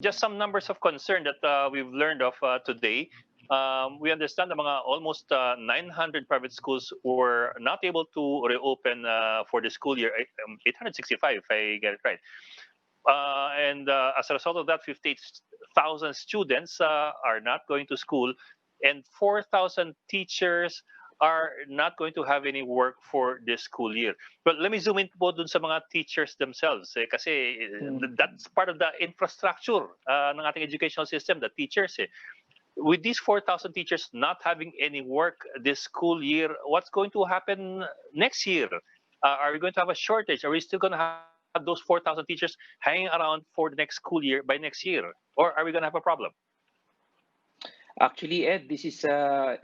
Just some numbers of concern that we've learned of today. We understand that mga almost 900 private schools were not able to reopen for the school year, 865 if I get it right. And as a result of that, 58,000 students are not going to school, and 4,000 teachers are not going to have any work for this school year. But let me zoom in po dun sa mga teachers themselves. Kasi that's part of the infrastructure ng ating educational system, the teachers. With these 4,000 teachers not having any work this school year, what's going to happen next year? Are we going to have a shortage? Are we still going to have those 4,000 teachers hanging around for the next school year by next year? Or are we going to have a problem? Actually, Ed, this is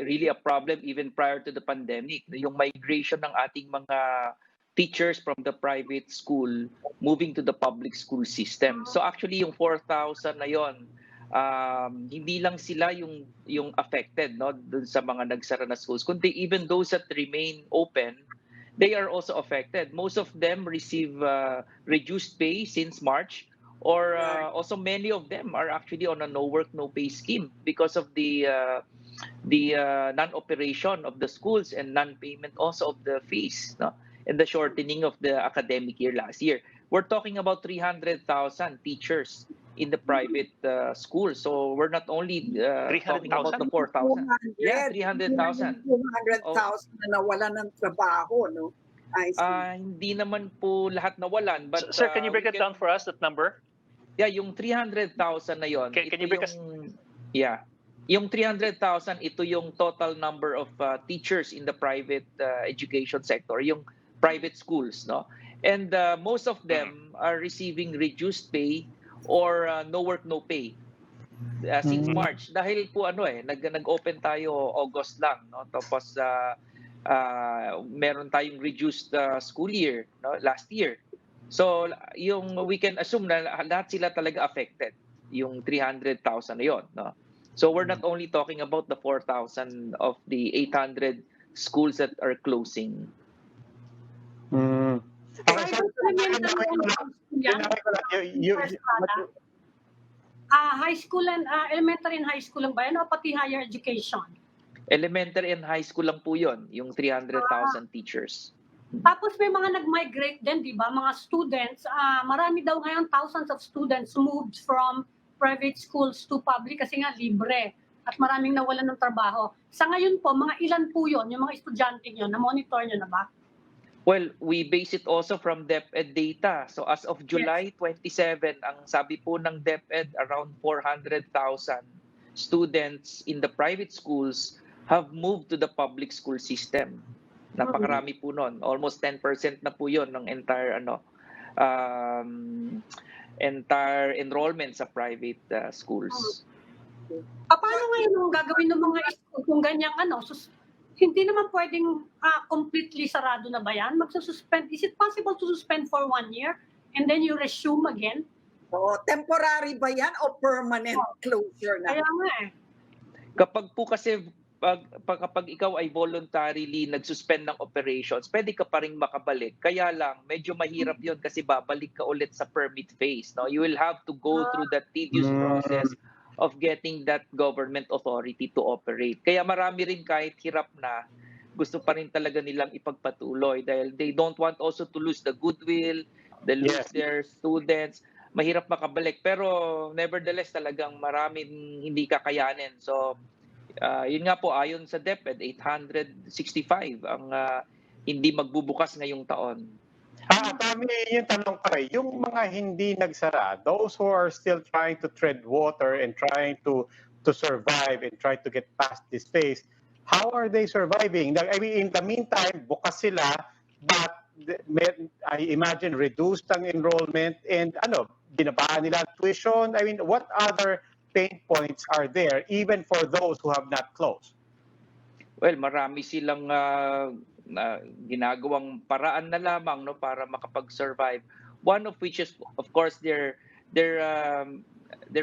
really a problem even prior to the pandemic. Yung migration ng ating mga teachers from the private school moving to the public school system. So actually, yung 4,000 na yon, hindi lang sila yung affected, no, dun sa mga nagsara na schools, kundi even those that remain open, they are also affected. Most of them receive reduced pay since March, or also many of them are actually on a no work no pay scheme because of the non-operation of the schools and non-payment also of the fees, no? And the shortening of the academic year last year. We're talking about 300,000 teachers in the private schools. So we're not only talking about the 4,000. Yeah, 300,000. 200,000 na nawalan ng trabaho, no? Hindi naman po lahat nawalan. But, Sir, can you break it down for us, that number? Yeah, yung 300,000 na yon. Can you break us? Yeah. Yung 300,000, ito yung total number of teachers in the private education sector, yung private schools, no? And most of them are receiving reduced pay or no work no pay since March. Dahil po nag-open tayo August lang, no? Tapos meron tayong reduced school year, no, last year. So we can assume na lahat sila talaga affected, yung 300,000 na yon, no? So we're not only talking about the 4,000 of the 800 schools that are closing. High school and elementary and high school lang ba yan o pati higher education? Elementary and high school lang po yon, yung 300,000 teachers. Tapos may mga nag-migrate din, di ba? Mga students, marami daw ngayon, thousands of students moved from private schools to public kasi nga libre at maraming nawalan ng trabaho. Sa ngayon po, mga ilan po yun, yung mga estudyante nyo, na-monitor nyo na ba? Well, we base it also from DepEd data. So as of July 27, ang sabi po ng DepEd, around 400,000 students in the private schools have moved to the public school system. Napakarami po nun. Almost 10% na po yun ng entire entire enrollment sa private schools. Paano ngayon ang gagawin ng mga school kung ganyang hindi naman pwedeng completely sarado na ba yan? Magsususpend. Is it possible to suspend for 1 year and then you resume again? So, temporary ba yan o permanent closure na? Kaya nga Kapag po kasi kapag ikaw ay voluntarily nag-suspend ng operations, pwede ka pa rin makabalik. Kaya lang, medyo mahirap yun kasi babalik ka ulit sa permit phase. No? You will have to go through that tedious process of getting that government authority to operate. Kaya marami rin kahit hirap na, gusto pa rin talaga nilang ipagpatuloy dahil they don't want also to lose the goodwill, they lose their students. Mahirap makabalik. Pero nevertheless, talagang maraming hindi kakayanin. So, yun nga po, ayon sa DepEd, 865 ang hindi magbubukas ngayong taon. Kami yung tanong pa rin, yung mga hindi nagsara, those who are still trying to tread water and trying to survive and try to get past this phase, how are they surviving? I mean, in the meantime, bukas sila, but I imagine reduced ang enrollment and binabaan nila tuition. I mean, what other pain points are there even for those who have not closed? Well, marami silang ginagawang paraan na lamang, no, para makapag-survive. One of which is, of course, they're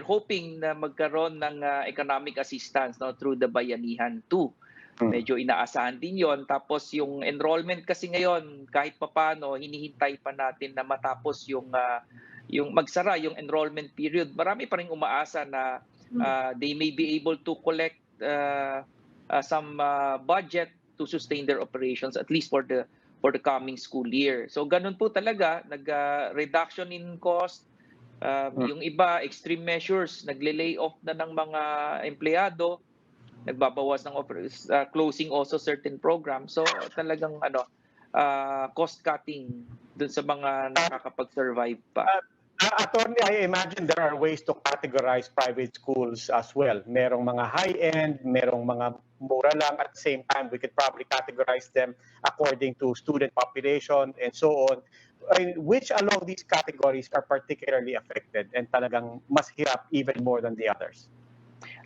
hoping na magkaroon ng economic assistance, no, through the Bayanihan 2. Medyo inaasahan din yon. Tapos yung enrollment kasi ngayon, kahit papano, hinihintay pa natin na matapos yung yung magsara yung enrollment period, marami pa ring umaasa na they may be able to collect some budget to sustain their operations at least for the coming school year. So ganun po talaga, reduction in cost. Yung iba, extreme measures, nagle-lay off na ng mga empleyado, nagbabawas ng closing also certain programs. So talagang cost cutting dun sa mga nakakapag-survive pa. Attorney, I imagine there are ways to categorize private schools as well. Merong mga high-end, merong mga mura lang. At the same time, we could probably categorize them according to student population and so on. Which along these categories are particularly affected and talagang mas hirap even more than the others?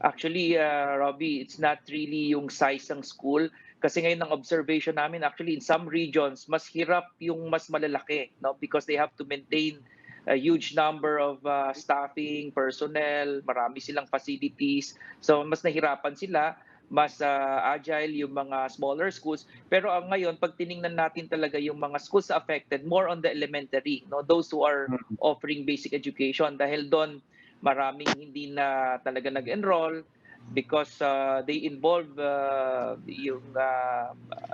Actually, Robbie, it's not really yung size ng school. Kasi ngayon ang observation namin, actually in some regions, mas hirap yung mas malalaki, no? Because they have to maintain a huge number of staffing, personnel, marami silang facilities. So mas nahirapan sila, mas agile yung mga smaller schools. Pero ngayon, pag tiningnan natin talaga yung mga schools affected, more on the elementary, no? Those who are offering basic education. Dahil doon, maraming hindi na talaga nag-enroll because they involve yung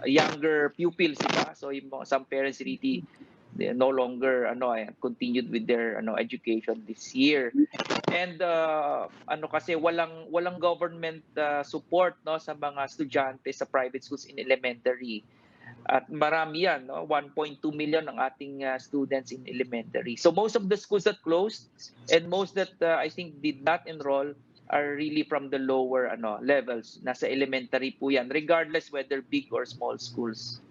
younger pupils, diba? So yung some parents really they no longer continued with their education this year. And kasi walang government support, no, sa mga estudyante sa private schools in elementary. At marami yan, no? 1.2 million ang ating students in elementary. So most of the schools that closed and most that I think did not enroll are really from the lower levels. Nasa elementary po yan, regardless whether big or small schools.